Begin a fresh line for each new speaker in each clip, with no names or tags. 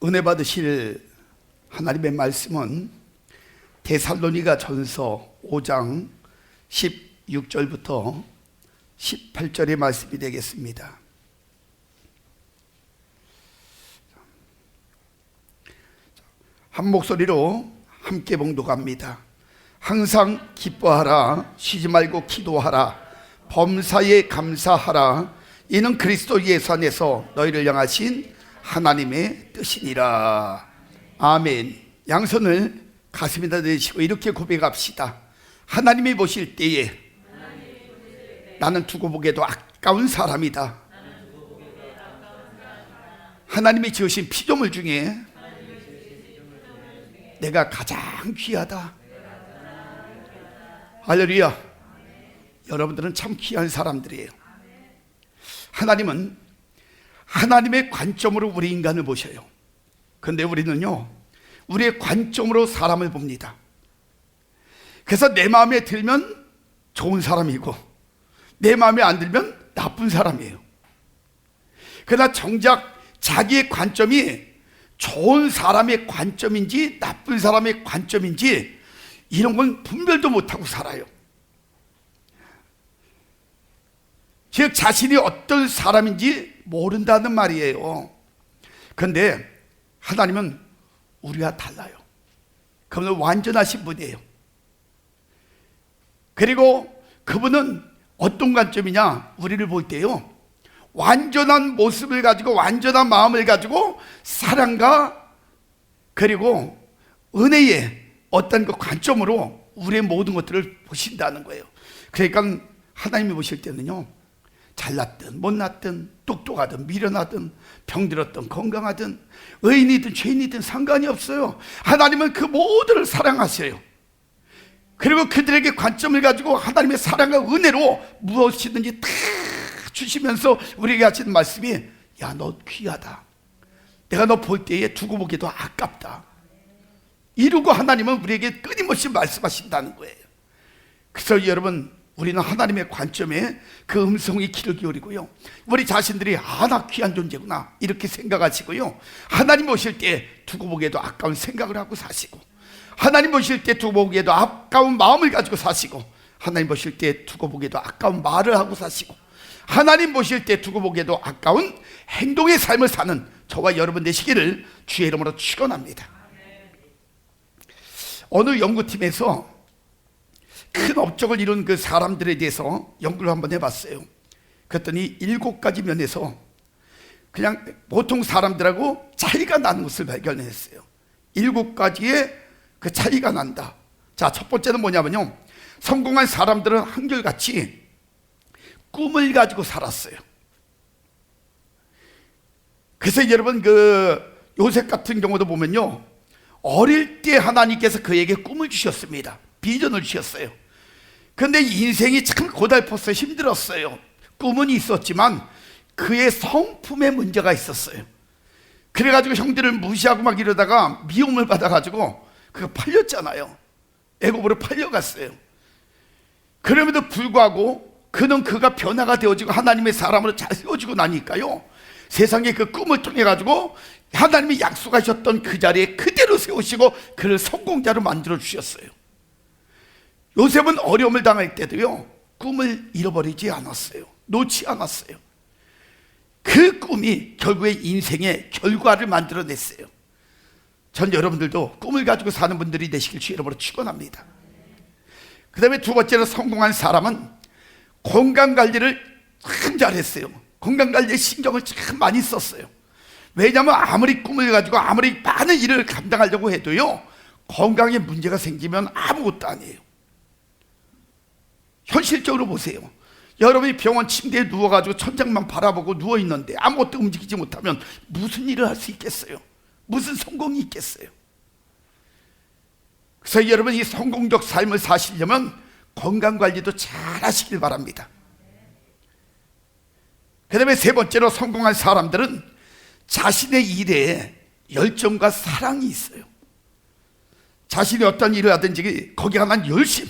은혜 받으실 하나님의 말씀은 데살로니가 전서 5장 16절부터 18절의 말씀이 되겠습니다. 한 목소리로 함께 봉독합니다. 항상 기뻐하라, 쉬지 말고 기도하라, 범사에 감사하라, 이는 그리스도 예수 안에서 너희를 향하신 하나님의 뜻이니라. 아멘. 양손을 가슴에다 대시고 이렇게 고백합시다. 하나님이 보실 때에 나는 두고 보기에도 아까운 사람이다. 하나님이 지으신 피조물 중에 내가 가장 귀하다. 할렐루야. 여러분들은 참 귀한 사람들이에요. 하나님은 하나님의 관점으로 우리 인간을 보셔요. 그런데 우리는요, 우리의 관점으로 사람을 봅니다. 그래서 내 마음에 들면 좋은 사람이고 내 마음에 안 들면 나쁜 사람이에요. 그러나 정작 자기의 관점이 좋은 사람의 관점인지 나쁜 사람의 관점인지 이런 건 분별도 못하고 살아요. 즉 자신이 어떤 사람인지 모른다는 말이에요. 그런데 하나님은 우리와 달라요. 그분은 완전하신 분이에요. 그리고 그분은 어떤 관점이냐, 우리를 볼 때요, 완전한 모습을 가지고 완전한 마음을 가지고 사랑과 그리고 은혜의 어떤 그 관점으로 우리의 모든 것들을 보신다는 거예요. 그러니까 하나님이 보실 때는요, 잘났든 못났든 똑똑하든 미련하든 병들었든 건강하든 의인이든 죄인이든 상관이 없어요. 하나님은 그 모두를 사랑하셔요. 그리고 그들에게 관점을 가지고 하나님의 사랑과 은혜로 무엇이든지 다 주시면서 우리에게 하시는 말씀이, 야, 너 귀하다. 내가 너 볼 때에 두고 보기도 아깝다. 이러고 하나님은 우리에게 끊임없이 말씀하신다는 거예요. 그래서 여러분, 우리는 하나님의 관점에 그 음성이 귀를 기울이고요, 우리 자신들이 나 귀한 존재구나 이렇게 생각하시고요, 하나님 보실 때 두고 보기에도 아까운 생각을 하고 사시고, 하나님 보실 때 두고 보기에도 아까운 마음을 가지고 사시고, 하나님 보실 때 두고 보기에도 아까운 말을 하고 사시고, 하나님 보실 때 두고 보기에도 아까운 행동의 삶을 사는 저와 여러분 되시기를 주의 이름으로 축원합니다. 어느 연구팀에서 큰 업적을 이룬 그 사람들에 대해서 연구를 한번 해봤어요. 그랬더니 7가지 면에서 그냥 보통 사람들하고 차이가 나는 것을 발견했어요. 7가지의 그 차이가 난다. 자, 첫 번째는 뭐냐면요, 성공한 사람들은 한결같이 꿈을 가지고 살았어요. 그래서 여러분, 그 요셉 같은 경우도 보면요, 어릴 때 하나님께서 그에게 꿈을 주셨습니다. 비전을 주셨어요. 그런데 인생이 참 고달팠어요. 힘들었어요. 꿈은 있었지만 그의 성품에 문제가 있었어요. 그래가지고 형들을 무시하고 막 이러다가 미움을 받아가지고 그가 팔렸잖아요. 애굽으로 팔려갔어요. 그럼에도 불구하고 그는 그가 변화가 되어지고 하나님의 사람으로 잘 세워지고 나니까요, 세상에 그 꿈을 통해 가지고 하나님이 약속하셨던 그 자리에 그대로 세우시고 그를 성공자로 만들어 주셨어요. 요셉은 어려움을 당할 때도요, 꿈을 잃어버리지 않았어요. 놓지 않았어요. 그 꿈이 결국에 인생의 결과를 만들어냈어요. 전 여러분들도 꿈을 가지고 사는 분들이 되시길 주의 이름으로 축원합니다. 그 다음에 두 번째로 성공한 사람은 건강관리를 참 잘했어요. 건강관리에 신경을 참 많이 썼어요. 왜냐하면 아무리 꿈을 가지고 아무리 많은 일을 감당하려고 해도요, 건강에 문제가 생기면 아무것도 아니에요. 현실적으로 보세요. 여러분이 병원 침대에 누워가지고 천장만 바라보고 누워있는데 아무것도 움직이지 못하면 무슨 일을 할 수 있겠어요? 무슨 성공이 있겠어요? 그래서 여러분이 성공적 삶을 사시려면 건강관리도 잘 하시길 바랍니다. 그 다음에 세 번째로 성공한 사람들은 자신의 일에 열정과 사랑이 있어요. 자신이 어떤 일을 하든지 거기에 관한 열심,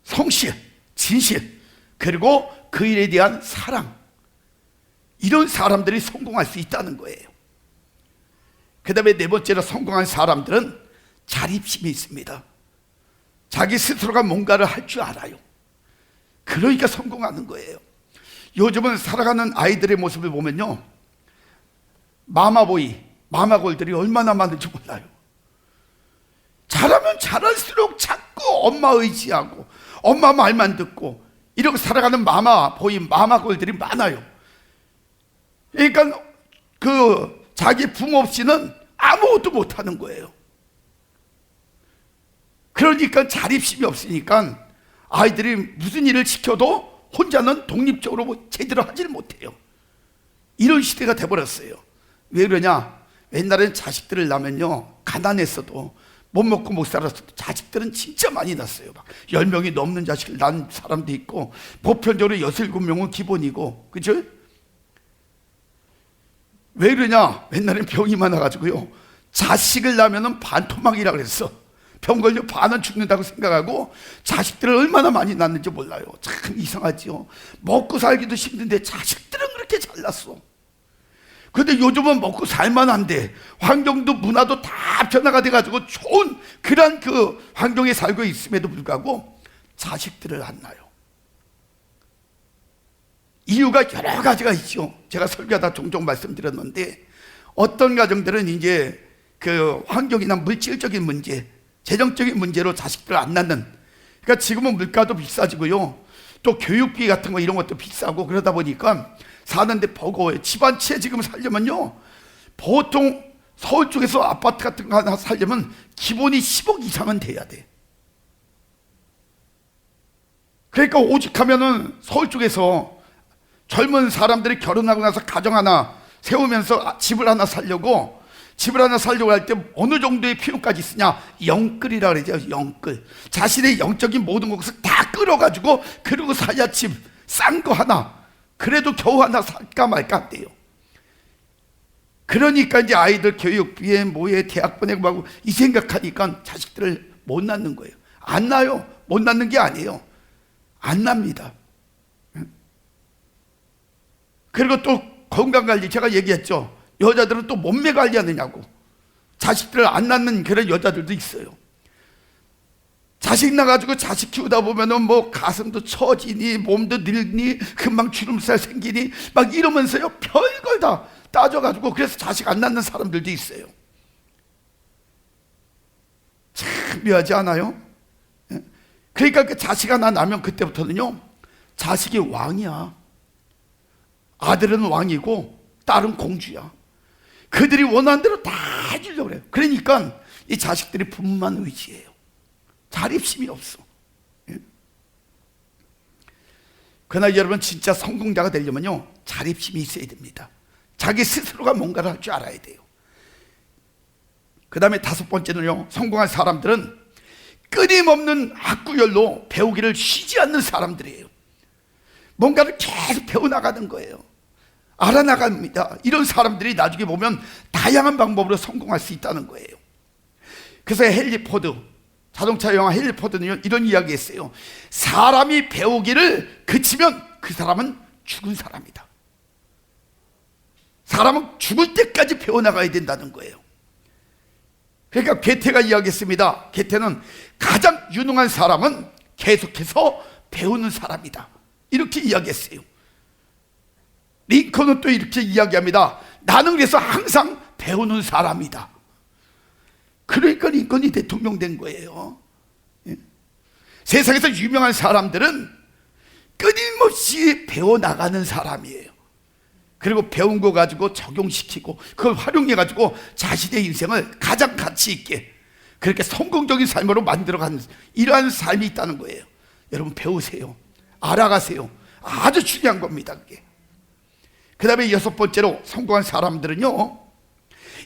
성실, 진실, 그리고 그 일에 대한 사랑, 이런 사람들이 성공할 수 있다는 거예요. 그 다음에 네 번째로 성공한 사람들은 자립심이 있습니다. 자기 스스로가 뭔가를 할 줄 알아요. 그러니까 성공하는 거예요. 요즘은 살아가는 아이들의 모습을 보면요, 마마보이, 마마골들이 얼마나 많은지 몰라요. 잘하면 잘할수록 자꾸 엄마 의지하고 엄마 말만 듣고 이렇게 살아가는 마마보이, 마마골들이 많아요. 그러니까 그 자기 부모 없이는 아무것도 못하는 거예요. 그러니까 자립심이 없으니까 아이들이 무슨 일을 시켜도 혼자는 독립적으로 뭐 제대로 하지를 못해요. 이런 시대가 돼버렸어요. 왜 그러냐? 옛날에는 자식들을 낳으면요, 가난했어도 못 먹고 못 살았어도 자식들은 진짜 많이 낳았어요. 막 10명이 넘는 자식을 낳은 사람도 있고, 보편적으로 6, 7명은 기본이고, 그죠? 왜 그러냐? 옛날엔 병이 많아가지고요, 자식을 낳으면 반토막이라 그랬어. 병 걸려 반은 죽는다고 생각하고 자식들을 얼마나 많이 낳는지 몰라요. 참 이상하지요. 먹고 살기도 힘든데 자식들은 그렇게 잘났어. 근데 요즘은 먹고 살만한데 환경도 문화도 다 변화가 돼가지고 좋은 그런 그 환경에 살고 있음에도 불구하고 자식들을 안 낳아요. 이유가 여러 가지가 있죠. 제가 설교하다 종종 말씀드렸는데, 어떤 가정들은 이제 그 환경이나 물질적인 문제, 재정적인 문제로 자식들을 안 낳는, 그러니까 지금은 물가도 비싸지고요, 또 교육비 같은 거 이런 것도 비싸고 그러다 보니까 사는데 버거워요. 집안 채 지금 살려면요, 보통 서울 쪽에서 아파트 같은 거 하나 살려면 기본이 10억 이상은 돼야 돼. 그러니까 오직하면은 서울 쪽에서 젊은 사람들이 결혼하고 나서 가정 하나 세우면서 집을 하나 살려고 할 때 어느 정도의 필요까지 있으냐? 영끌이라 그러죠. 영끌. 자신의 영적인 모든 것을 다 끌어가지고 그러고 사야 집 싼 거 하나, 그래도 겨우 하나 살까 말까 한대요. 그러니까 이제 아이들 교육비에 뭐에 대학 보내고 하고 이 생각하니까 자식들을 못 낳는 거예요. 안 낳아요. 못 낳는 게 아니에요. 안 납니다. 그리고 또 건강관리, 제가 얘기했죠. 여자들은 또 몸매 관리하느냐고 자식들을 안 낳는 그런 여자들도 있어요. 자식 낳아가지고 자식 키우다 보면은 뭐 가슴도 처지니 몸도 늙니 금방 주름살 생기니 막 이러면서요, 별걸 다 따져가지고 그래서 자식 안 낳는 사람들도 있어요. 참 묘하지 않아요? 그러니까 그 자식 하나 낳으면 그때부터는요, 자식이 왕이야. 아들은 왕이고 딸은 공주야. 그들이 원하는 대로 다 해주려고 그래요. 그러니까 이 자식들이 부모만 의지해요. 자립심이 없어. 그러나 여러분, 진짜 성공자가 되려면요, 자립심이 있어야 됩니다. 자기 스스로가 뭔가를 할 줄 알아야 돼요. 그 다음에 다섯 번째는요, 성공한 사람들은 끊임없는 학구열로 배우기를 쉬지 않는 사람들이에요. 뭔가를 계속 배워나가는 거예요. 알아나갑니다. 이런 사람들이 나중에 보면 다양한 방법으로 성공할 수 있다는 거예요. 그래서 헨리 포드, 자동차 영화 헨리 포드는 이런 이야기 했어요. 사람이 배우기를 그치면 그 사람은 죽은 사람이다. 사람은 죽을 때까지 배워나가야 된다는 거예요. 그러니까 괴테가 이야기했습니다. 괴테는 가장 유능한 사람은 계속해서 배우는 사람이다, 이렇게 이야기했어요. 링컨은 또 이렇게 이야기합니다. 나는 그래서 항상 배우는 사람이다. 그러니까 링컨이 대통령 된 거예요. 세상에서 유명한 사람들은 끊임없이 배워나가는 사람이에요. 그리고 배운 거 가지고 적용시키고 그걸 활용해 가지고 자신의 인생을 가장 가치 있게 그렇게 성공적인 삶으로 만들어가는 이러한 삶이 있다는 거예요. 여러분, 배우세요. 알아가세요. 아주 중요한 겁니다, 그게. 그 다음에 여섯 번째로 성공한 사람들은요,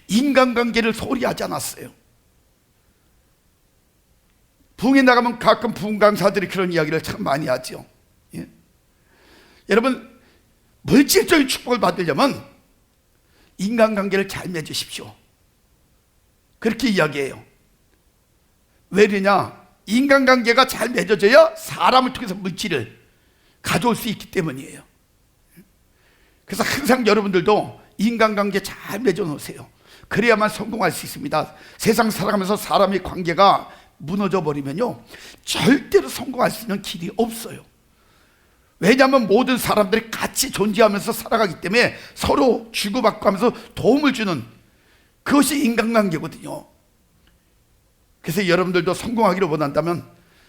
인간관계를 소홀히 하지 않았어요. 부흥에 나가면 가끔 부흥 강사들이 그런 이야기를 참 많이 하죠. 예? 여러분, 물질적인 축복을 받으려면 인간관계를 잘 맺으십시오. 그렇게 이야기해요. 왜 그러냐? 인간관계가 잘 맺어져야 사람을 통해서 물질을 가져올 수 있기 때문이에요. 그래서 항상 여러분들도 인간관계 잘 맺어놓으세요. 그래야만 성공할 수 있습니다. 세상 살아가면서 사람의 관계가 무너져 버리면요, 절대로 성공할 수 있는 길이 없어요. 왜냐하면 모든 사람들이 같이 존재하면서 살아가기 때문에 서로 주고받고 하면서 도움을 주는, 그것이 인간관계거든요. 그래서 여러분들도 성공하기를 원한다면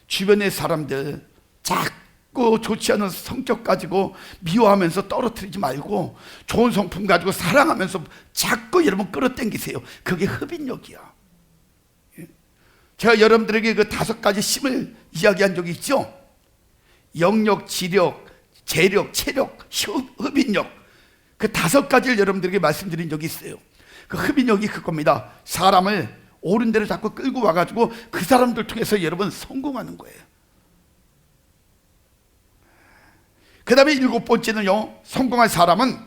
주변의 사람들 자꾸 좋지 않은 성격 가지고 미워하면서 떨어뜨리지 말고 좋은 성품 가지고 사랑하면서 자꾸 여러분 끌어당기세요. 그게 흡인력이야. 제가 여러분들에게 그 5가지 힘을 이야기한 적이 있죠. 영력, 지력, 재력, 체력, 흡인력, 그 5가지를 여러분들에게 말씀드린 적이 있어요. 그 흡인력이 그겁니다. 사람을 옳은 데를 자꾸 끌고 와가지고 그 사람들 통해서 여러분 성공하는 거예요. 그 다음에 7번째는요, 성공한 사람은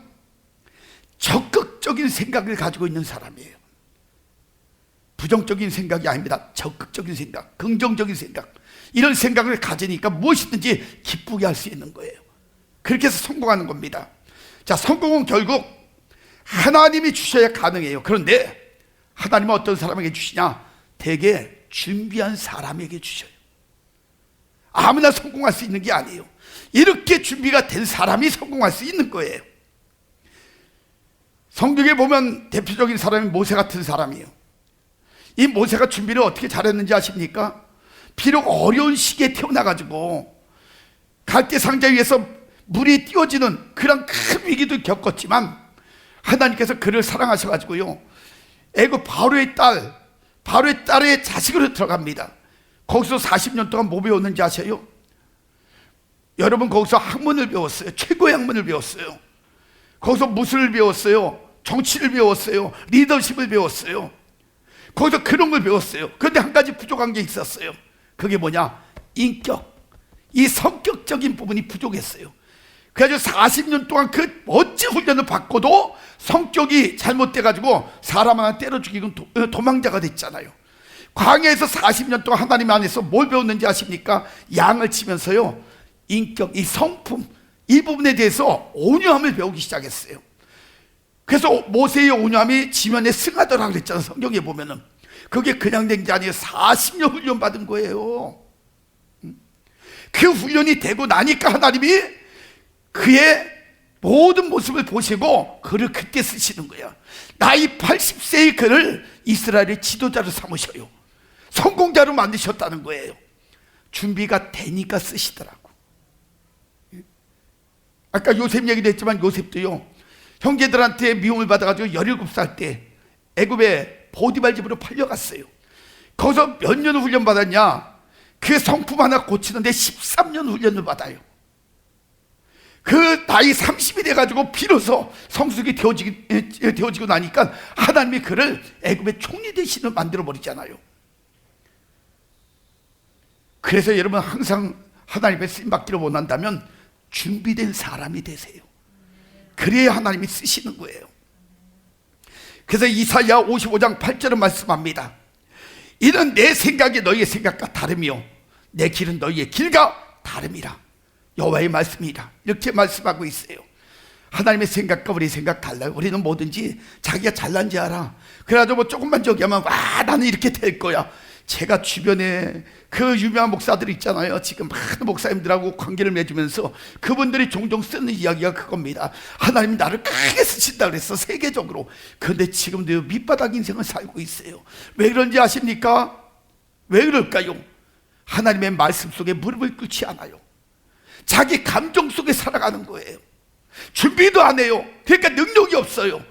적극적인 생각을 가지고 있는 사람이에요. 부정적인 생각이 아닙니다. 적극적인 생각, 긍정적인 생각, 이런 생각을 가지니까 무엇이든지 기쁘게 할 수 있는 거예요. 그렇게 해서 성공하는 겁니다. 자, 성공은 결국 하나님이 주셔야 가능해요. 그런데 하나님은 어떤 사람에게 주시냐? 대개 준비한 사람에게 주셔요. 아무나 성공할 수 있는 게 아니에요. 이렇게 준비가 된 사람이 성공할 수 있는 거예요. 성경에 보면 대표적인 사람이 모세 같은 사람이에요. 이 모세가 준비를 어떻게 잘했는지 아십니까? 비록 어려운 시기에 태어나가지고 갈대 상자 위에서 물이 띄워지는 그런 큰 위기도 겪었지만 하나님께서 그를 사랑하셔가지고요, 애굽 바로의 딸의 자식으로 들어갑니다. 거기서 40년 동안 뭐 배웠는지 아세요? 여러분, 거기서 학문을 배웠어요. 최고의 학문을 배웠어요. 거기서 무술을 배웠어요. 정치를 배웠어요. 리더십을 배웠어요. 거기서 그런 걸 배웠어요. 그런데 한 가지 부족한 게 있었어요. 그게 뭐냐? 인격, 이 성격적인 부분이 부족했어요. 그래가지고 40년 동안 그 멋진 훈련을 받고도 성격이 잘못돼가지고 사람 하나 때려 죽이고 도망자가 됐잖아요. 광야에서 40년 동안 하나님 안에서 뭘 배웠는지 아십니까? 양을 치면서요, 인격, 이 성품, 이 부분에 대해서 온유함을 배우기 시작했어요. 그래서 모세의 온유함이 지면에 승하더라고 그랬잖아요. 성경에 보면은. 그게 그냥 된 게 아니에요. 40년 훈련 받은 거예요. 그 훈련이 되고 나니까 하나님이 그의 모든 모습을 보시고 그를 그때 쓰시는 거야. 나이 80세의 그를 이스라엘의 지도자로 삼으셔요. 성공자로 만드셨다는 거예요. 준비가 되니까 쓰시더라고. 아까 요셉 얘기도 했지만 요셉도요, 형제들한테 미움을 받아가지고 17살 때 애굽의 보디발 집으로 팔려갔어요. 거기서 몇 년 훈련 받았냐? 그 성품 하나 고치는데 13년 훈련을 받아요. 그 나이 30이 돼가지고 비로소 성숙이 되어지고 나니까 하나님이 그를 애굽의 총리 대신을 만들어 버리잖아요. 그래서 여러분, 항상 하나님의 쓰임 받기를 원한다면 준비된 사람이 되세요. 그래야 하나님이 쓰시는 거예요. 그래서 이사야 55장 8절은 말씀합니다. 이는 내 생각이 너희의 생각과 다르며 내 길은 너희의 길과 다름이라. 여호와의 말씀이라. 이렇게 말씀하고 있어요. 하나님의 생각과 우리 생각 달라요. 우리는 뭐든지 자기가 잘난지 알아. 그래가지고 뭐 조금만 저기 하면 와, 나는 이렇게 될 거야. 제가 주변에 그 유명한 목사들 있잖아요. 지금 많은 목사님들하고 관계를 맺으면서 그분들이 종종 쓰는 이야기가 그겁니다. 하나님이 나를 크게 쓰신다 그랬어, 세계적으로. 그런데 지금도 밑바닥 인생을 살고 있어요. 왜 그런지 아십니까? 왜 그럴까요? 하나님의 말씀 속에 무릎을 꿇지 않아요. 자기 감정 속에 살아가는 거예요. 준비도 안 해요. 그러니까 능력이 없어요.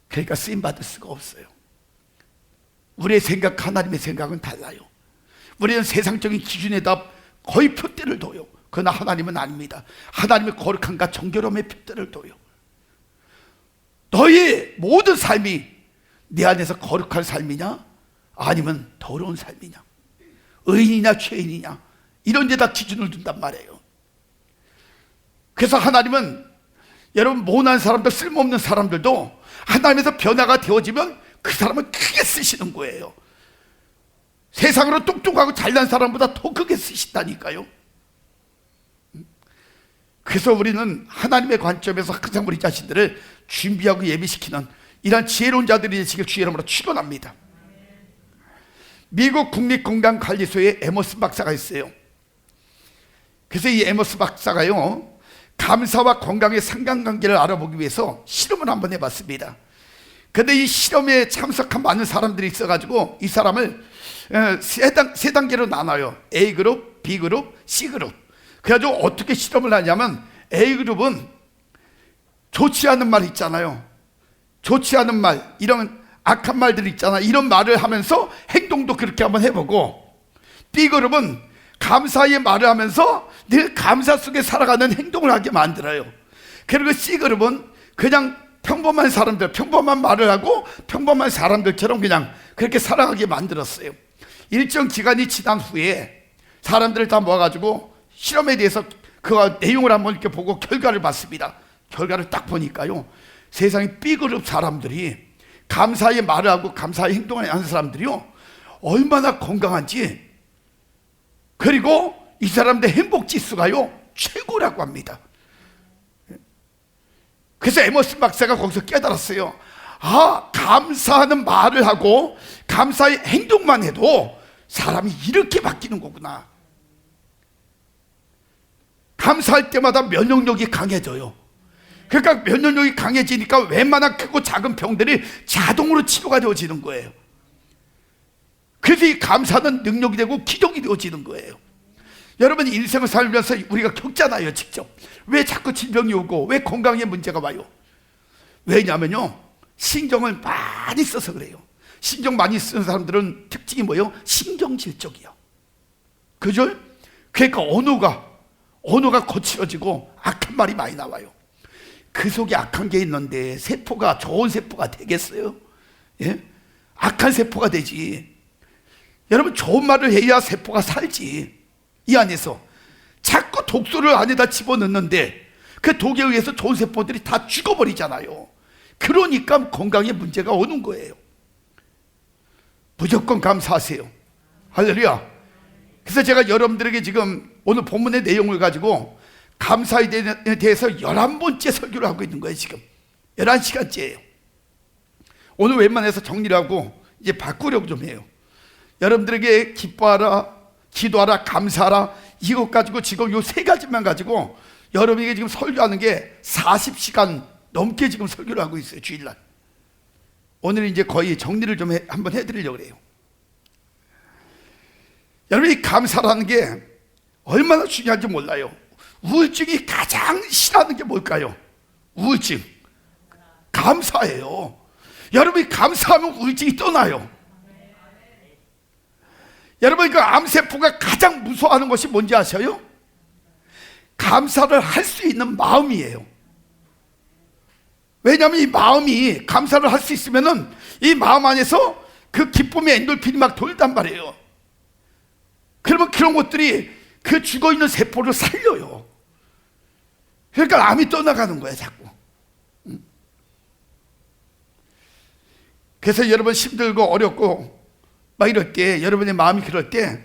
그러니까 쓰임받을 수가 없어요. 우리의 생각, 하나님의 생각은 달라요. 우리는 세상적인 기준에다 거의 표대를 둬요. 그러나 하나님은 아닙니다. 하나님의 거룩함과 정결함의 표대를 둬요. 너의 모든 삶이 내 안에서 거룩한 삶이냐, 아니면 더러운 삶이냐, 의인이냐 죄인이냐, 이런 데다 기준을 둔단 말이에요. 그래서 하나님은 여러분, 모난 사람들, 쓸모없는 사람들도 하나님에서 변화가 되어지면 그 사람을 크게 쓰시는 거예요. 세상으로 똑똑하고 잘난 사람보다 더 크게 쓰신다니까요. 그래서 우리는 하나님의 관점에서 항상 우리 자신들을 준비하고 예비시키는 이런 지혜로운 자들이 되시길 주의 이름으로 축원합니다. 미국 국립건강관리소에 에머슨 박사가 있어요. 그래서 이 에머슨 박사가요, 감사와 건강의 상관관계를 알아보기 위해서 실험을 한번 해봤습니다. 근데 이 실험에 참석한 많은 사람들이 있어가지고 이 사람을 세 단계로 나눠요. A그룹, B그룹, C그룹. 그래가지고 어떻게 실험을 하냐면, A그룹은 좋지 않은 말 있잖아요. 좋지 않은 말, 이런 악한 말들 있잖아. 이런 말을 하면서 행동도 그렇게 한번 해보고, B그룹은 감사의 말을 하면서 늘 감사 속에 살아가는 행동을 하게 만들어요. 그리고 C그룹은 그냥 평범한 사람들, 평범한 말을 하고 평범한 사람들처럼 그냥 그렇게 살아가게 만들었어요. 일정 기간이 지난 후에 사람들을 다 모아가지고 실험에 대해서 그 내용을 한번 이렇게 보고 결과를 봤습니다. 결과를 딱 보니까요, 세상에 B그룹 사람들이 감사의 말을 하고 감사의 행동을 하는 사람들이요, 얼마나 건강한지, 그리고 이 사람들 행복 지수가요 최고라고 합니다. 그래서 에머슨 박사가 거기서 깨달았어요. 아, 감사하는 말을 하고 감사의 행동만 해도 사람이 이렇게 바뀌는 거구나. 감사할 때마다 면역력이 강해져요. 그러니까 면역력이 강해지니까 웬만한 크고 작은 병들이 자동으로 치료가 되어지는 거예요. 그래서 이 감사는 능력이 되고 기적이 되어지는 거예요. 여러분, 인생을 살면서 우리가 겪잖아요, 직접. 왜 자꾸 질병이 오고 왜 건강에 문제가 와요? 왜냐면요, 신경을 많이 써서 그래요. 신경 많이 쓰는 사람들은 특징이 뭐예요? 신경질적이요. 그죠? 그러니까 언어가 거칠어지고 악한 말이 많이 나와요. 그 속에 악한 게 있는데 세포가 좋은 세포가 되겠어요? 예? 악한 세포가 되지. 여러분, 좋은 말을 해야 세포가 살지. 이 안에서 자꾸 독소를 안에다 집어넣는데 그 독에 의해서 좋은 세포들이 다 죽어버리잖아요. 그러니까 건강에 문제가 오는 거예요. 무조건 감사하세요. 할렐루야. 그래서 제가 여러분들에게 지금 오늘 본문의 내용을 가지고 감사에 대해서 11번째 설교를 하고 있는 거예요. 지금 11시간째예요 오늘 웬만해서 정리를 하고 이제 바꾸려고 좀 해요. 여러분들에게 기뻐하라, 기도하라, 감사하라, 이것 가지고 지금 요 세 가지만 가지고 여러분에게 지금 설교하는 게 40시간 넘게 지금 설교를 하고 있어요, 주일날. 오늘 이제 거의 정리를 좀 한번 해드리려고 그래요. 여러분, 이 감사라는 게 얼마나 중요한지 몰라요. 우울증이 가장 싫어하는 게 뭘까요? 우울증. 감사예요. 여러분이 감사하면 우울증이 떠나요. 여러분, 그 암세포가 가장 무서워하는 것이 뭔지 아셔요? 감사를 할 수 있는 마음이에요. 왜냐하면 이 마음이, 감사를 할 수 있으면은 이 마음 안에서 그 기쁨의 엔돌핀이 막 돌단 말이에요. 그러면 그런 것들이 그 죽어있는 세포를 살려요. 그러니까 암이 떠나가는 거예요, 자꾸. 그래서 여러분 힘들고 어렵고 막 이럴 때, 여러분의 마음이 그럴 때,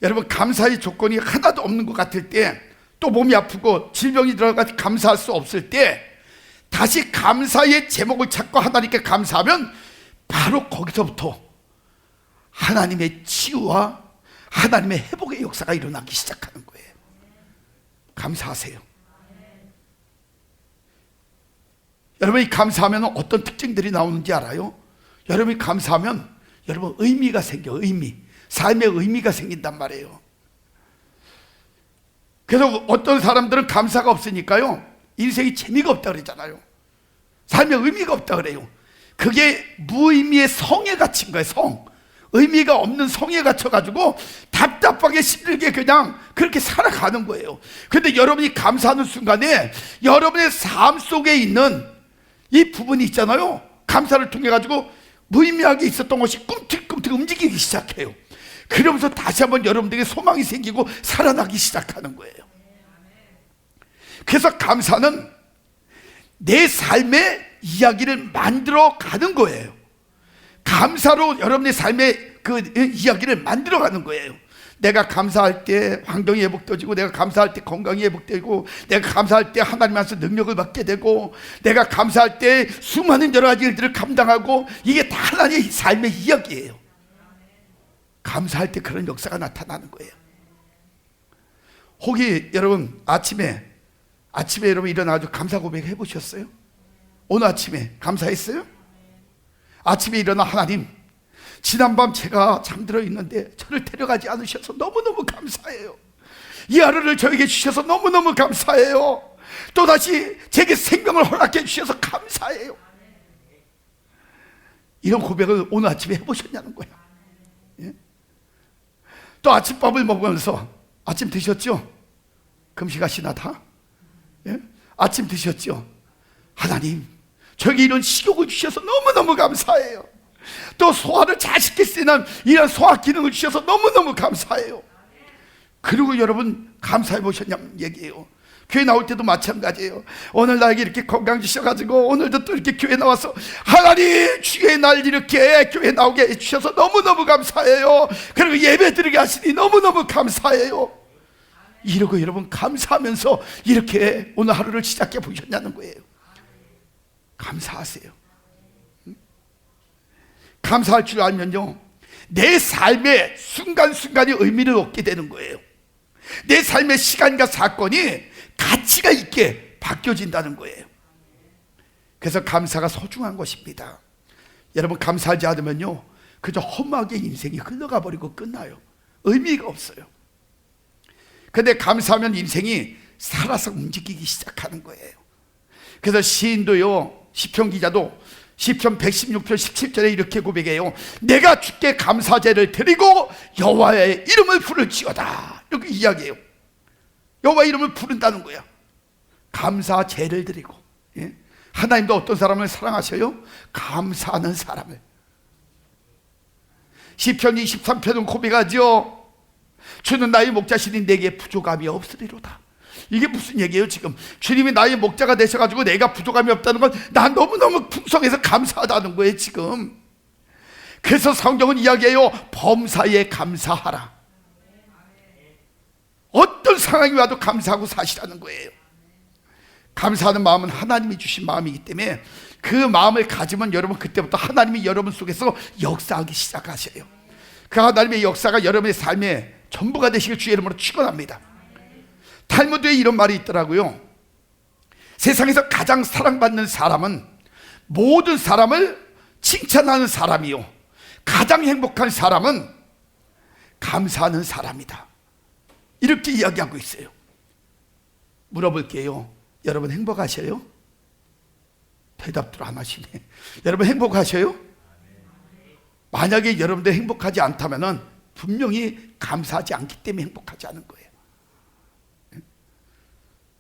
여러분 감사의 조건이 하나도 없는 것 같을 때, 또 몸이 아프고 질병이 들어가서 감사할 수 없을 때, 다시 감사의 제목을 찾고 하나님께 감사하면 바로 거기서부터 하나님의 치유와 하나님의 회복의 역사가 일어나기 시작하는 거예요. 감사하세요. 여러분이 감사하면 어떤 특징들이 나오는지 알아요? 여러분이 감사하면 여러분 의미가 생겨요. 의미. 삶의 의미가 생긴단 말이에요. 그래서 어떤 사람들은 감사가 없으니까요, 인생이 재미가 없다 그러잖아요. 삶의 의미가 없다 그래요. 그게 무의미의 성에 갇힌 거예요. 성. 의미가 없는 성에 갇혀가지고 답답하게 힘들게 그냥 그렇게 살아가는 거예요. 그런데 여러분이 감사하는 순간에 여러분의 삶 속에 있는 이 부분이 있잖아요. 감사를 통해 가지고 무의미하게 있었던 것이 꿈틀꿈틀 움직이기 시작해요. 그러면서 다시 한번 여러분들에게 소망이 생기고 살아나기 시작하는 거예요. 그래서 감사는 내 삶의 이야기를 만들어 가는 거예요. 감사로 여러분의 삶의 그 이야기를 만들어 가는 거예요. 내가 감사할 때 환경이 회복되고, 내가 감사할 때 건강이 회복되고, 내가 감사할 때 하나님 안에서 능력을 받게 되고, 내가 감사할 때 수많은 여러 가지 일들을 감당하고, 이게 다 하나님의 삶의 이야기예요. 감사할 때 그런 역사가 나타나는 거예요. 혹시 여러분 아침에 여러분 일어나가지고 감사 고백 해보셨어요? 오늘 아침에 감사했어요? 아침에 일어나, 하나님, 지난밤 제가 잠들어 있는데 저를 데려가지 않으셔서 너무너무 감사해요. 이 하루를 저에게 주셔서 너무너무 감사해요. 또다시 제게 생명을 허락해 주셔서 감사해요. 이런 고백을 오늘 아침에 해보셨냐는 거야. 예? 또 아침밥을 먹으면서, 아침 드셨죠? 금식하시나 다? 예? 아침 드셨죠? 하나님, 저에게 이런 식욕을 주셔서 너무너무 감사해요. 또 소화를 잘 시킬 수 있는 이런 소화 기능을 주셔서 너무너무 감사해요. 그리고 여러분 감사해 보셨냐는 얘기예요. 교회 나올 때도 마찬가지예요. 오늘 나에게 이렇게 건강 주셔가지고 오늘도 또 이렇게 교회 나와서, 하나님, 주의 날 이렇게 교회 나오게 해주셔서 너무너무 감사해요. 그리고 예배 드리게 하시니 너무너무 감사해요. 이러고 여러분 감사하면서 이렇게 오늘 하루를 시작해 보셨냐는 거예요. 감사하세요. 감사할 줄 알면요, 내 삶의 순간순간이 의미를 얻게 되는 거예요. 내 삶의 시간과 사건이 가치가 있게 바뀌어진다는 거예요. 그래서 감사가 소중한 것입니다. 여러분 감사하지 않으면요, 그저 험하게 인생이 흘러가 버리고 끝나요. 의미가 없어요. 근데 감사하면 인생이 살아서 움직이기 시작하는 거예요. 그래서 시인도요, 시편 기자도 시편 116편 17절에 이렇게 고백해요. 내가 주께 감사제를 드리고 여호와의 이름을 부를지어다. 이렇게 이야기해요. 여호와 이름을 부른다는 거야. 감사제를 드리고. 예? 하나님도 어떤 사람을 사랑하셔요? 감사하는 사람을. 시편 23편은 고백하죠. 주는 나의 목자시니 내게 부족함이 없으리로다. 이게 무슨 얘기예요? 지금 주님이 나의 목자가 되셔가지고 내가 부족함이 없다는 건 난 너무너무 풍성해서 감사하다는 거예요 지금. 그래서 성경은 이야기해요. 범사에 감사하라. 어떤 상황이 와도 감사하고 사시라는 거예요. 감사하는 마음은 하나님이 주신 마음이기 때문에 그 마음을 가지면 여러분 그때부터 하나님이 여러분 속에서 역사하기 시작하셔요. 그 하나님의 역사가 여러분의 삶의 전부가 되시길 주의 이름으로 축원합니다. 탈무드에 이런 말이 있더라고요. 세상에서 가장 사랑받는 사람은 모든 사람을 칭찬하는 사람이요, 가장 행복한 사람은 감사하는 사람이다. 이렇게 이야기하고 있어요. 물어볼게요. 여러분 행복하셔요? 대답들 안 하시네. 여러분 행복하셔요? 만약에 여러분들 행복하지 않다면 분명히 감사하지 않기 때문에 행복하지 않은 거예요.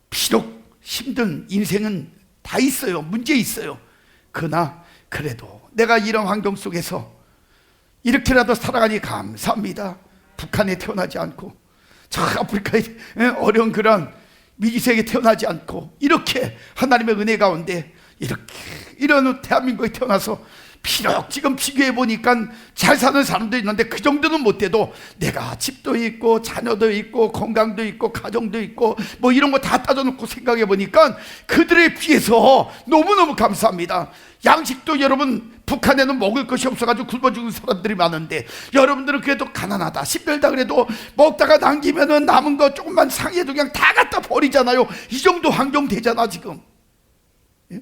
비록 힘든 인생은 다 있어요. 문제 있어요. 그러나 그래도 내가 이런 환경 속에서 이렇게라도 살아가니 감사합니다. 북한에 태어나지 않고 저 아프리카의 어려운 그런 미지세에 태어나지 않고 이렇게 하나님의 은혜 가운데 이렇게 이런 대한민국에 태어나서 비록 지금 비교해 보니까 잘 사는 사람도 있는데 그 정도는 못 돼도 내가 집도 있고 자녀도 있고 건강도 있고 가정도 있고 뭐 이런 거 다 따져놓고 생각해 보니까 그들에 비해서 너무너무 감사합니다. 양식도 여러분 북한에는 먹을 것이 없어가지고 굶어 죽는 사람들이 많은데 여러분들은 그래도 가난하다 식별다 그래도 먹다가 남기면은 남은 거 조금만 상해도 그냥 다 갖다 버리잖아요. 이 정도 환경 되잖아 지금. 예?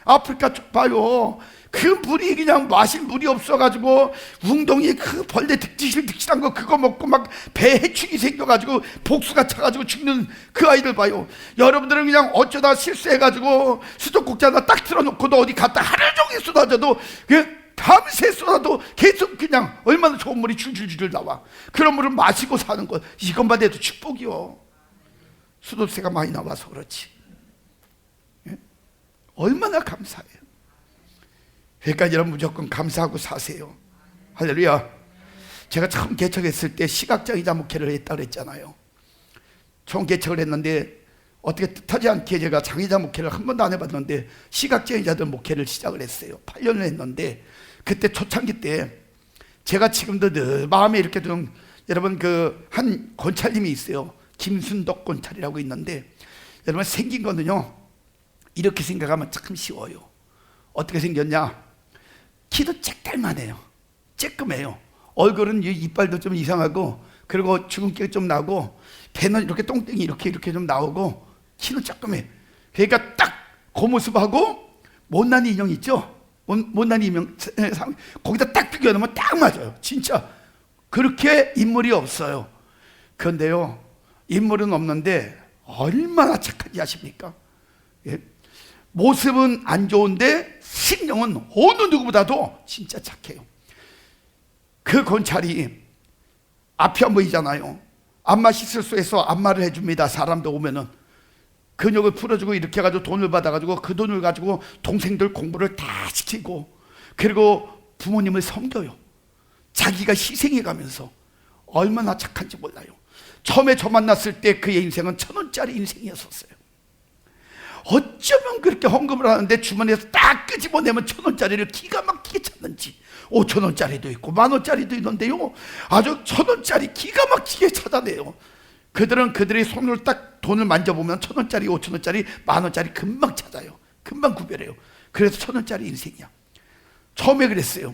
아프리카 쪽 봐요. 그 물이 그냥 마실 물이 없어가지고 웅덩이 그 벌레 득실득실한 거 그거 먹고 막 배 해충이 생겨가지고 복수가 차가지고 죽는 그 아이들 봐요. 여러분들은 그냥 어쩌다 실수해가지고 수도꼭지하나 딱 틀어놓고도 어디 갔다 하루 종일 쏟아져도 그냥 밤새 쏟아도 계속 그냥 얼마나 좋은 물이 줄줄줄 나와. 그런 물을 마시고 사는 것 이것만 해도 축복이요. 수도세가 많이 나와서 그렇지. 예? 얼마나 감사해요. 그러니까 여러분 무조건 감사하고 사세요. 할렐루야. 제가 처음 개척했을 때 시각장애자 목회를 했다 그랬잖아요. 처음 개척을 했는데 어떻게 뜻하지 않게 제가 장애자 목회를 한 번도 안 해봤는데 시각장애자들 목회를 시작을 했어요. 8년을 했는데 그때 초창기 때 제가 지금도 늘 마음에 이렇게 좀 여러분 그 한 권찰님이 있어요. 김순덕 권찰이라고 있는데, 여러분 생긴 거는요 이렇게 생각하면 참 쉬워요. 어떻게 생겼냐? 키도 쬐달만해요. 쬐끔해요. 얼굴은 이빨도 좀 이상하고, 그리고 주근깨가 좀 나고, 배는 이렇게 똥땡이 이렇게 좀 나오고, 키는 조그매. 그러니까 딱 그 모습하고 못난 인형 있죠? 못난 인형 거기다 딱 비교하면 딱 맞아요. 진짜 그렇게 인물이 없어요. 그런데요 인물은 없는데 얼마나 착한지 아십니까? 예? 모습은 안 좋은데 심령은 어느 누구보다도 진짜 착해요. 그 권찰이 앞이 안 보이잖아요. 안마 시술소에서 안마를 해줍니다. 사람도 오면은 근육을 풀어주고 이렇게 해가지고 돈을 받아가지고 그 돈을 가지고 동생들 공부를 다 시키고, 그리고 부모님을 섬겨요. 자기가 희생해가면서. 얼마나 착한지 몰라요. 처음에 저 만났을 때 그의 인생은 1,000원짜리 인생이었었어요. 어쩌면 그렇게 헌금을 하는데 주머니에서 딱 끄집어내면 1,000원짜리를 기가 막히게 찾는지, 5,000원짜리도 있고 10,000원짜리도 있는데요 아주 1,000원짜리 기가 막히게 찾아내요. 그들은 그들의 손을 딱 돈을 만져보면 1,000원짜리, 5,000원짜리, 10,000원짜리 금방 찾아요. 금방 구별해요. 그래서 1,000원짜리 인생이야. 처음에 그랬어요.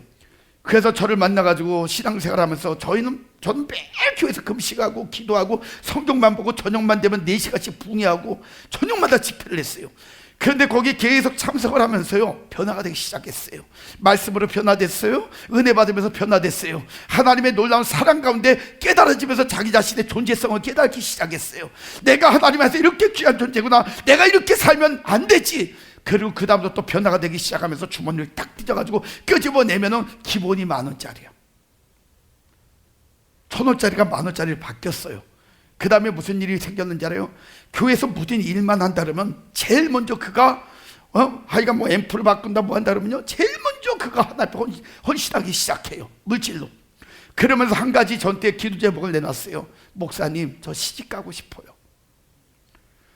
그래서 저를 만나가지고 신앙생활하면서 저는 매일 교회에서 금식하고 기도하고 성경만 보고 저녁만 되면 4시간씩 붕의하고 저녁마다 집회를 했어요. 그런데 거기 계속 참석을 하면서요 변화가 되기 시작했어요. 말씀으로 변화됐어요. 은혜 받으면서 변화됐어요. 하나님의 놀라운 사랑 가운데 깨달아지면서 자기 자신의 존재성을 깨닫기 시작했어요. 내가 하나님 앞에서 이렇게 귀한 존재구나, 내가 이렇게 살면 안 되지. 그리고 그 다음부터 또 변화가 되기 시작하면서 주머니를 딱 뒤져가지고 끄집어내면은 기본이 10,000원짜리야. 1,000원짜리가 10,000원짜리로 바뀌었어요. 그 다음에 무슨 일이 생겼는지 알아요? 교회에서 무슨 일만 한다 그러면 제일 먼저 그가 하여간 뭐 앰프를 바꾼다 뭐 한다 그러면요 제일 먼저 그가 하나님 앞에 헌신하기 시작해요. 물질로. 그러면서 한 가지 전때 기도 제목을 내놨어요. 목사님 저 시집가고 싶어요.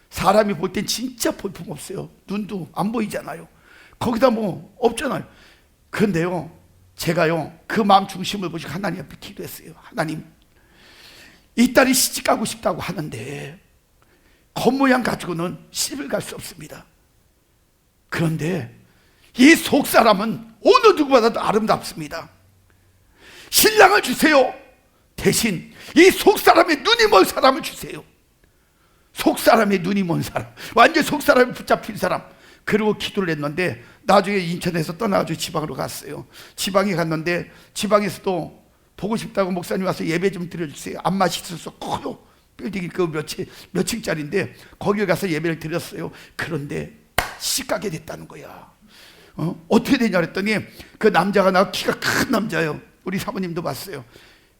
사람이 볼 땐 진짜 볼품 없어요. 눈도 안 보이잖아요. 거기다 뭐 없잖아요. 그런데요 제가요 그 마음 중심을 보시고 하나님 앞에 기도했어요. 하나님, 이 딸이 시집 가고 싶다고 하는데 겉모양 가지고는 시집을 갈 수 없습니다. 그런데 이 속사람은 어느 누구보다도 아름답습니다. 신랑을 주세요. 대신 이 속사람의 눈이 먼 사람을 주세요. 속사람의 눈이 먼 사람, 완전 속사람이 붙잡힌 사람. 그리고 기도를 했는데 나중에 인천에서 떠나가지고 지방으로 갔어요. 지방에 갔는데 지방에서도 보고 싶다고 목사님 와서 예배 좀 드려주세요. 안마 시술소 커요. 빌딩이 그 몇 층짜리인데 거기에 가서 예배를 드렸어요. 그런데 시집가게 됐다는 거야. 어떻게 되냐 그랬더니 그 남자가 나 키가 큰 남자예요. 우리 사모님도 봤어요.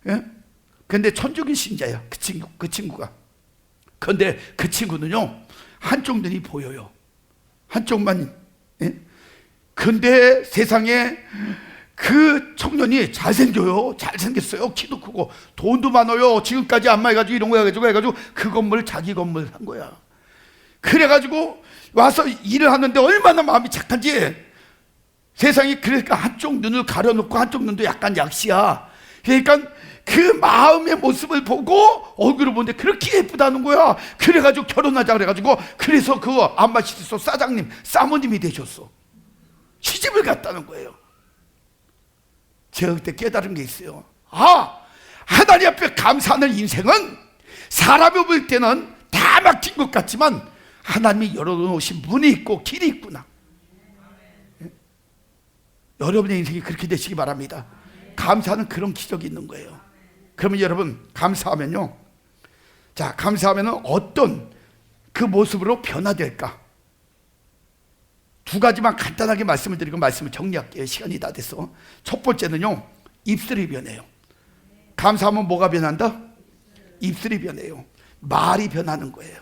예? 근데 천주교 신자야. 그 친구가. 그런데 그 친구는요 한쪽 눈이 보여요. 한쪽만. 예? 근데 세상에 그 청년이 잘생겨요. 잘생겼어요. 키도 크고 돈도 많아요. 지금까지 안마해가지고 이런 거 해가지고 그 건물 자기 건물 한 거야. 그래가지고 와서 일을 하는데 얼마나 마음이 착한지. 세상이 그러니까 한쪽 눈을 가려놓고 한쪽 눈도 약간 약시야. 그러니까 그 마음의 모습을 보고 얼굴을 보는데 그렇게 예쁘다는 거야. 그래가지고 결혼하자 그래가지고 그래서 그 안마시술소 사장님, 사모님이 되셨어. 시집을 갔다는 거예요. 제가 그때 깨달은 게 있어요. 하나님 앞에 감사하는 인생은 사람이 볼 때는 다 막힌 것 같지만 하나님이 열어놓으신 문이 있고 길이 있구나. 여러분의 인생이 그렇게 되시기 바랍니다. 감사는 그런 기적이 있는 거예요. 그러면 여러분 감사하면요, 자 감사하면은 어떤 그 모습으로 변화될까? 2가지만 간단하게 말씀을 드리고 말씀을 정리할게요. 시간이 다 됐어. 첫 번째는요 입술이 변해요. 감사하면 뭐가 변한다? 입술이 변해요. 말이 변하는 거예요.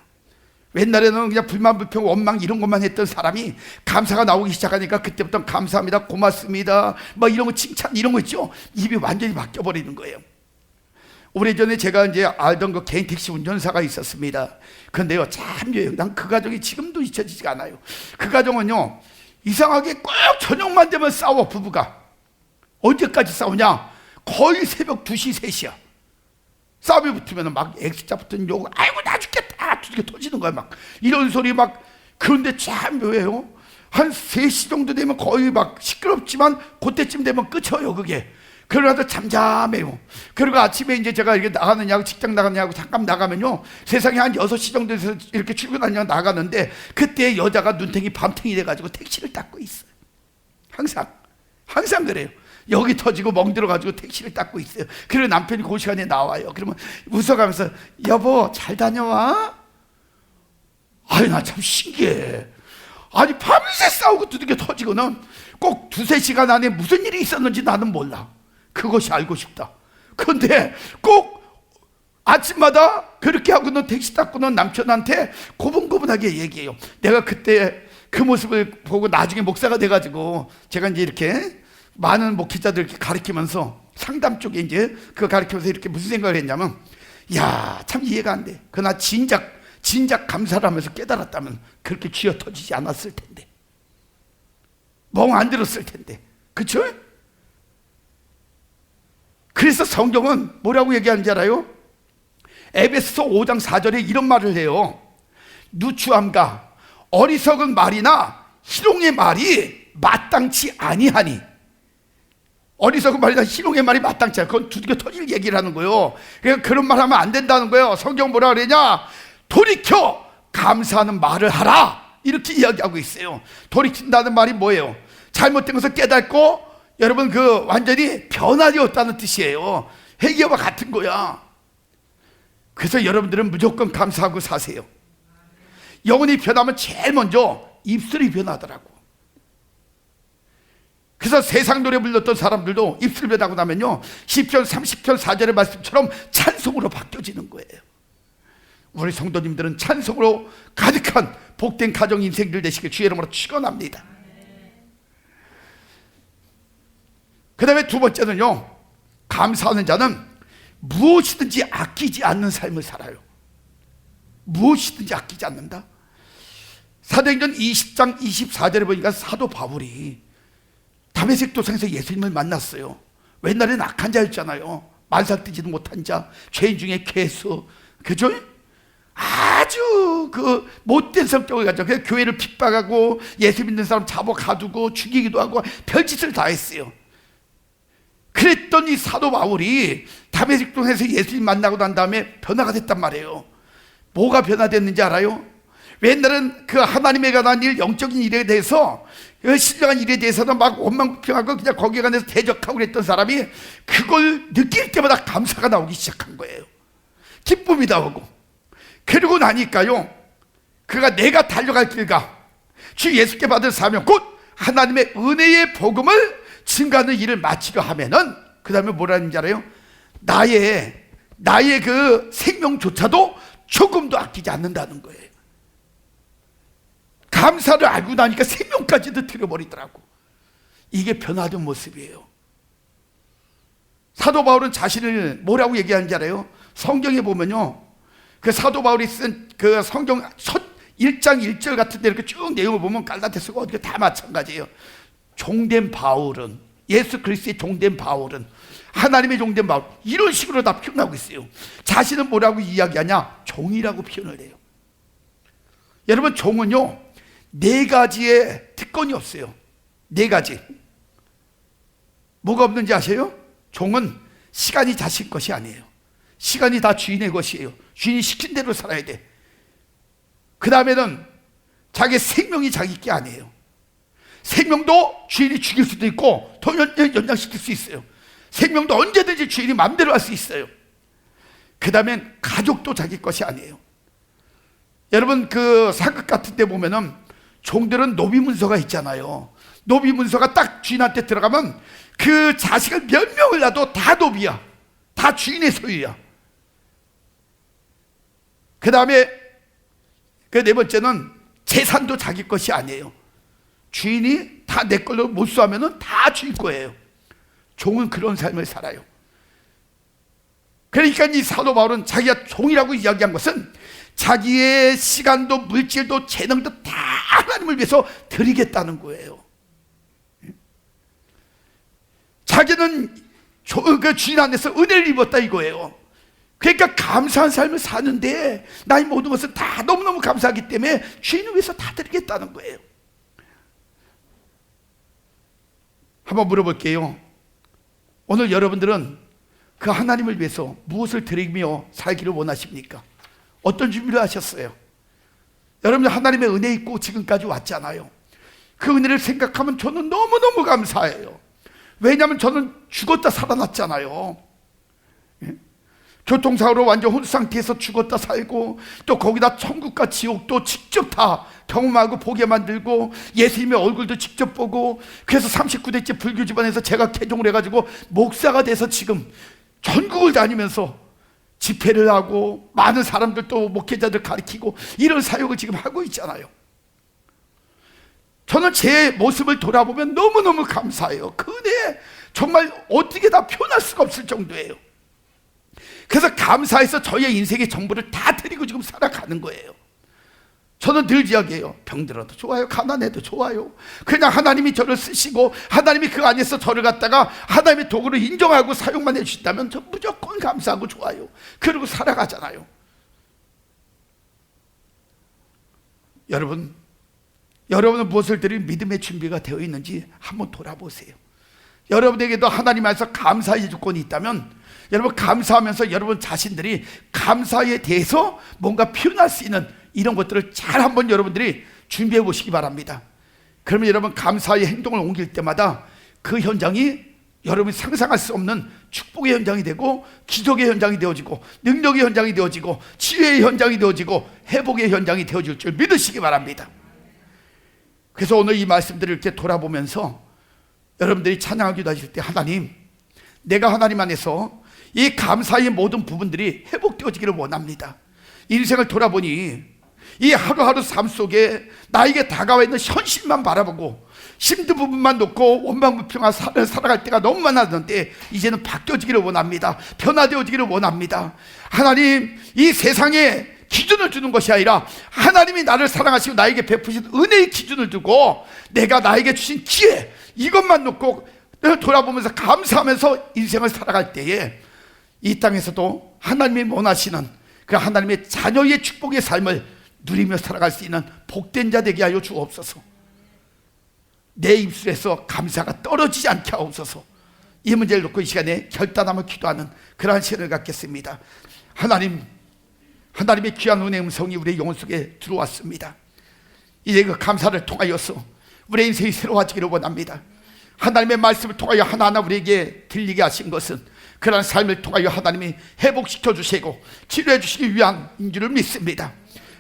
옛날에는 그냥 불만 불평 원망 이런 것만 했던 사람이 감사가 나오기 시작하니까 그때부터 감사합니다, 고맙습니다, 뭐 이런 거 칭찬 이런 거 있죠. 입이 완전히 바뀌어 버리는 거예요. 오래전에 제가 이제 알던 그 개인 택시 운전사가 있었습니다. 그런데요 참요, 난 그 가정이 지금도 잊혀지지가 않아요. 그 가정은요 이상하게 꼭 저녁만 되면 싸워. 부부가 언제까지 싸우냐? 거의 새벽 2시 3시야. 싸움이 붙으면 막 X자 붙은 욕, 아이고 나 죽겠다 두들겨 터지는 거야. 막 이런 소리 막. 그런데 참 묘해요. 한 3시 정도 되면 거의 막 시끄럽지만 그때쯤 되면 끝이에요 그게. 그러나도 잠잠해요. 그리고 아침에 이제 제가 이렇게 나가느냐고, 직장 나가느냐고 잠깐 나가면요, 세상에 한 6시 정도 돼서 이렇게 출근하냐고 나가는데, 그때 여자가 눈탱이 밤탱이 돼가지고 택시를 닦고 있어요. 항상 그래요. 여기 터지고 멍 들어가지고 택시를 닦고 있어요. 그리고 남편이 그 시간에 나와요. 그러면 웃어가면서 여보 잘 다녀와. 아니 나 참 신기해. 아니 밤새 싸우고 두들겨 터지고는 꼭 2-3시간 안에 무슨 일이 있었는지 나는 몰라. 그것이 알고 싶다. 그런데 꼭 아침마다 그렇게 하고는 택시 닦고는 남편한테 고분고분하게 얘기해요. 내가 그때 그 모습을 보고 나중에 목사가 돼가지고 제가 이제 이렇게 많은 목회자들 이렇게 가르치면서 상담 쪽에 이제 그거 가르치면서 이렇게 무슨 생각을 했냐면, 야, 참 이해가 안 돼. 그러나 진작 감사를 하면서 깨달았다면 그렇게 쥐어 터지지 않았을 텐데, 멍 안 들었을 텐데, 그쵸? 그래서 성경은 뭐라고 얘기하는지 알아요? 에베소서 5장 4절에 이런 말을 해요. 누추함과 어리석은 말이나 희롱의 말이 마땅치 아니하니. 어리석은 말이나 희롱의 말이 마땅치 않아. 그건 두들겨 터질 얘기를 하는 거예요. 그러니까 그런 말 하면 안 된다는 거예요. 성경 뭐라 그러냐? 돌이켜 감사하는 말을 하라, 이렇게 이야기하고 있어요. 돌이킨다는 말이 뭐예요? 잘못된 것을 깨닫고 여러분 그 완전히 변화되었다는 뜻이에요. 회개와 같은 거야. 그래서 여러분들은 무조건 감사하고 사세요. 영혼이 변하면 제일 먼저 입술이 변하더라고. 그래서 세상 노래 불렀던 사람들도 입술 변하고 나면요, 시편 30편 4절의 말씀처럼 찬송으로 바뀌어지는 거예요. 우리 성도님들은 찬송으로 가득한 복된 가정 인생들 되시길 주의 이름으로 축원합니다. 그 다음에 두 번째는요, 감사하는 자는 무엇이든지 아끼지 않는 삶을 살아요. 무엇이든지 아끼지 않는다. 사도행전 20장 24절에 보니까 사도 바울이 다메섹 도상에서 예수님을 만났어요. 옛날에는 악한 자였잖아요. 만삭 뛰지도 못한 자, 죄인 중에 괴수, 그죠? 아주 그 못된 성격을 가지고 그래서 교회를 핍박하고 예수 믿는 사람 잡아 가두고 죽이기도 하고 별짓을 다 했어요. 그랬더니 사도 바울이 다메섹 도상에서 예수님 만나고 난 다음에 변화가 됐단 말이에요. 뭐가 변화됐는지 알아요? 옛날은 그 하나님에 관한 일, 영적인 일에 대해서, 신령한 일에 대해서는 막 원망불평하고 그냥 거기에 관해서 대적하고 그랬던 사람이 그걸 느낄 때마다 감사가 나오기 시작한 거예요. 기쁨이 나오고. 그러고 나니까요, 그가 내가 달려갈 길과 주 예수께 받은 사명, 곧 하나님의 은혜의 복음을 증가하는 일을 마치려 하면은, 그 다음에 뭐라는지 알아요? 나의 그 생명조차도 조금도 아끼지 않는다는 거예요. 감사를 알고 나니까 생명까지도 드려버리더라고. 이게 변화된 모습이에요. 사도 바울은 자신을 뭐라고 얘기하는지 알아요? 성경에 보면요, 그 사도 바울이 쓴 그 성경 첫 1장 1절 같은 데 이렇게 쭉 내용을 보면 갈라디아서가 어떻게 다 마찬가지예요. 종된 바울은, 예수 그리스도의 종된 바울은, 하나님의 종된 바울, 이런 식으로 다 표현하고 있어요. 자신은 뭐라고 이야기하냐? 종이라고 표현을 해요. 여러분, 종은요 4가지의 특권이 없어요. 4가지. 뭐가 없는지 아세요? 종은 시간이 자식 것이 아니에요. 시간이 다 주인의 것이에요. 주인이 시킨 대로 살아야 돼. 그 다음에는 자기 생명이 자기 게 아니에요. 생명도 주인이 죽일 수도 있고 더 연장시킬 수 있어요. 생명도 언제든지 주인이 마음대로 할 수 있어요. 그 다음엔 가족도 자기 것이 아니에요. 여러분, 그 사극 같은 데 보면은 종들은 노비 문서가 있잖아요. 노비 문서가 딱 주인한테 들어가면 그 자식을 몇 명을 낳아도 다 노비야. 다 주인의 소유야. 그 다음에 그 4번째는 재산도 자기 것이 아니에요. 주인이 다 내 걸로 몰수하면은 다 주인 거예요. 종은 그런 삶을 살아요. 그러니까 이 사도 바울은 자기가 종이라고 이야기한 것은 자기의 시간도 물질도 재능도 다 하나님을 위해서 드리겠다는 거예요. 자기는 그 주인 안에서 은혜를 입었다 이거예요. 그러니까 감사한 삶을 사는데 나의 모든 것은 다 너무너무 감사하기 때문에 주인을 위해서 다 드리겠다는 거예요. 한번 물어볼게요. 오늘 여러분들은 그 하나님을 위해서 무엇을 드리며 살기를 원하십니까? 어떤 준비를 하셨어요? 여러분들 하나님의 은혜 있고 지금까지 왔잖아요. 그 은혜를 생각하면 저는 너무너무 감사해요. 왜냐하면 저는 죽었다 살아났잖아요. 예? 교통사고로 완전 혼수 상태에서 죽었다 살고 또 거기다 천국과 지옥도 직접 다 경험하고 보게 만들고 예수님의 얼굴도 직접 보고 그래서 39대째 불교 집안에서 제가 개종을 해가지고 목사가 돼서 지금 전국을 다니면서 집회를 하고 많은 사람들 또 목회자들 가르치고 이런 사역을 지금 하고 있잖아요. 저는 제 모습을 돌아보면 너무너무 감사해요. 그 은혜 정말 어떻게 다 표현할 수가 없을 정도예요. 그래서 감사해서 저의 인생의 전부를 다 드리고 지금 살아가는 거예요. 저는 늘 이야기해요. 병들어도 좋아요, 가난해도 좋아요. 그냥 하나님이 저를 쓰시고 하나님이 그 안에서 저를 갖다가 하나님의 도구로 인정하고 사용만 해주신다면 저 무조건 감사하고 좋아요. 그리고 살아가잖아요. 여러분은 무엇을 드릴 믿음의 준비가 되어 있는지 한번 돌아보세요. 여러분에게도 하나님 안에서 감사의 조건이 있다면 여러분 감사하면서 여러분 자신들이 감사에 대해서 뭔가 표현할 수 있는 이런 것들을 잘 한번 여러분들이 준비해 보시기 바랍니다. 그러면 여러분 감사의 행동을 옮길 때마다 그 현장이 여러분이 상상할 수 없는 축복의 현장이 되고 기적의 현장이 되어지고 능력의 현장이 되어지고 치유의 현장이 되어지고 회복의 현장이 되어질 줄 믿으시기 바랍니다. 그래서 오늘 이 말씀들을 이렇게 돌아보면서 여러분들이 찬양하기도 하실 때 하나님, 내가 하나님 안에서 이 감사의 모든 부분들이 회복되어지기를 원합니다. 인생을 돌아보니 이 하루하루 삶 속에 나에게 다가와 있는 현실만 바라보고 힘든 부분만 놓고 원망불평한 삶을 살아갈 때가 너무 많았는데 이제는 바뀌어지기를 원합니다. 변화되어지기를 원합니다. 하나님, 이 세상에 기준을 주는 것이 아니라 하나님이 나를 사랑하시고 나에게 베푸신 은혜의 기준을 두고 내가 나에게 주신 기회 이것만 놓고 돌아보면서 감사하면서 인생을 살아갈 때에 이 땅에서도 하나님이 원하시는 그 하나님의 자녀의 축복의 삶을 누리며 살아갈 수 있는 복된 자 되게 하여 주옵소서. 내 입술에서 감사가 떨어지지 않게 하옵소서. 이 문제를 놓고 이 시간에 결단하며 기도하는 그러한 시간을 갖겠습니다. 하나님의 귀한 은혜의 음성이 우리의 영혼 속에 들어왔습니다. 이제 그 감사를 통하여서 우리의 인생이 새로워지기를 원합니다. 하나님의 말씀을 통하여 하나하나 우리에게 들리게 하신 것은 그러한 삶을 통하여 하나님이 회복시켜 주시고 치료해 주시기 위함인 줄을 믿습니다.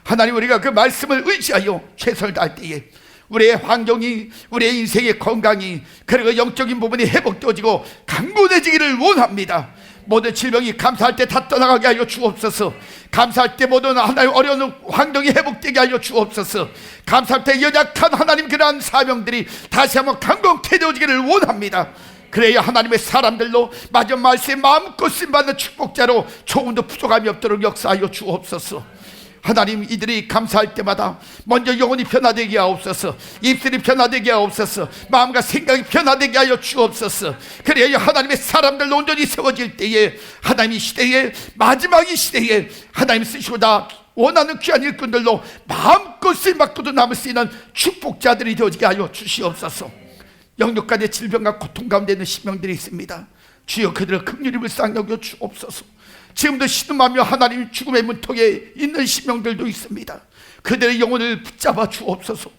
하나님, 우리가 그 말씀을 의지하여 최선을 다할 때에 우리의 환경이, 우리의 인생의 건강이, 그리고 영적인 부분이 회복되어지고 강건해지기를 원합니다. 모든 질병이 감사할 때 다 떠나가게 하여 주옵소서. 감사할 때 모든 하나님 어려운 환경이 회복되게 하여 주옵소서. 감사할 때 연약한 하나님 그러한 사명들이 다시 한번 강건케 되어지기를 원합니다. 그래야 하나님의 사람들로 마지막 말씀에 마음껏 쓰임받는 축복자로 조금도 부족함이 없도록 역사하여 주옵소서. 하나님, 이들이 감사할 때마다 먼저 영혼이 변화되게 하옵소서. 입술이 변화되게 하옵소서. 마음과 생각이 변화되게 하여 주옵소서. 그래야 하나님의 사람들로 온전히 세워질 때에 하나님 이 시대에 마지막 이 시대에 하나님 쓰시고자 원하는 귀한 일꾼들로 마음껏 쓰임받고도 남을 수 있는 축복자들이 되어지게 하여 주시옵소서. 영육간의 질병과 고통 가운데 있는 심령들이 있습니다. 주여, 그들의 긍휼히 불쌍히 여겨 주옵소서. 지금도 신음하며 하나님 죽음의 문턱에 있는 심령들도 있습니다. 그들의 영혼을 붙잡아 주옵소서.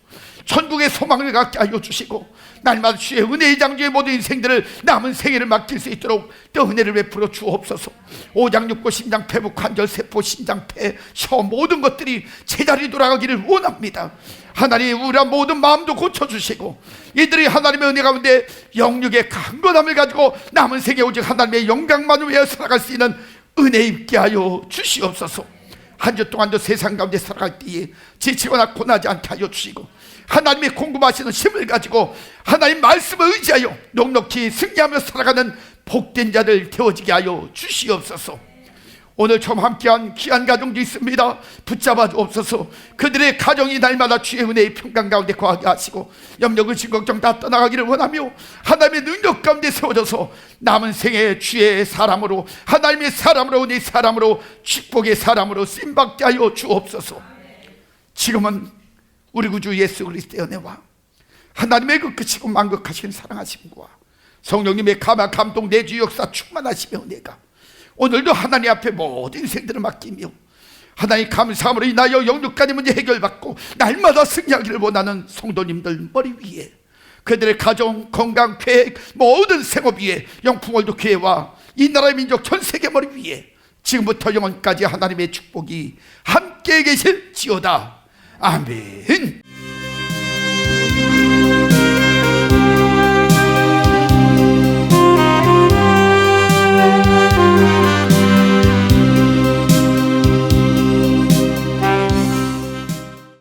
천국의 소망을 갖게 하여 주시고 날마다 주의 은혜의 장주의 모든 인생들을 남은 생애를 맡길 수 있도록 또 은혜를 베풀어 주옵소서. 오장육부 심장 폐부 관절 세포 신장 폐 혀 모든 것들이 제자리 돌아가기를 원합니다. 하나님, 우리의 모든 마음도 고쳐주시고 이들이 하나님의 은혜 가운데 영육의 강건함을 가지고 남은 생애 오직 하나님의 영광만을 위하여 살아갈 수 있는 은혜 있게 하여 주시옵소서. 한 주 동안도 세상 가운데 살아갈 때에 지치거나 고나지 않게 하여 주시고 하나님의 공급하시는 힘을 가지고 하나님 말씀을 의지하여 넉넉히 승리하며 살아가는 복된 자들 되어지게 하여 주시옵소서. 오늘 처음 함께한 귀한 가정도 있습니다. 붙잡아 주옵소서. 그들의 가정이 날마다 주의 은혜의 평강 가운데 거하게 하시고 염려 근심 걱정 다 떠나가기를 원하며 하나님의 능력 가운데 세워져서 남은 생에 주의 사람으로, 하나님의 사람으로, 네 사람으로, 축복의 사람으로 쓰임받게 하여 주옵소서. 지금은 우리 구주 예수 그리스도의 은혜와 하나님의 그 크시고 만극하신 사랑하심과 성령님의 감화 감동 내주 역사 충만하시며 은혜가 오늘도 하나님 앞에 모든 인생들을 맡기며 하나님 감사함으로 인하여 영육간의 문제 해결받고 날마다 승리하기를 원하는 성도님들 머리 위에, 그들의 가정, 건강, 계획, 모든 생업 위에 영풍월도 교회와 이 나라의 민족 전 세계 머리 위에 지금부터 영원까지 하나님의 축복이 함께 계실지어다. 아멘.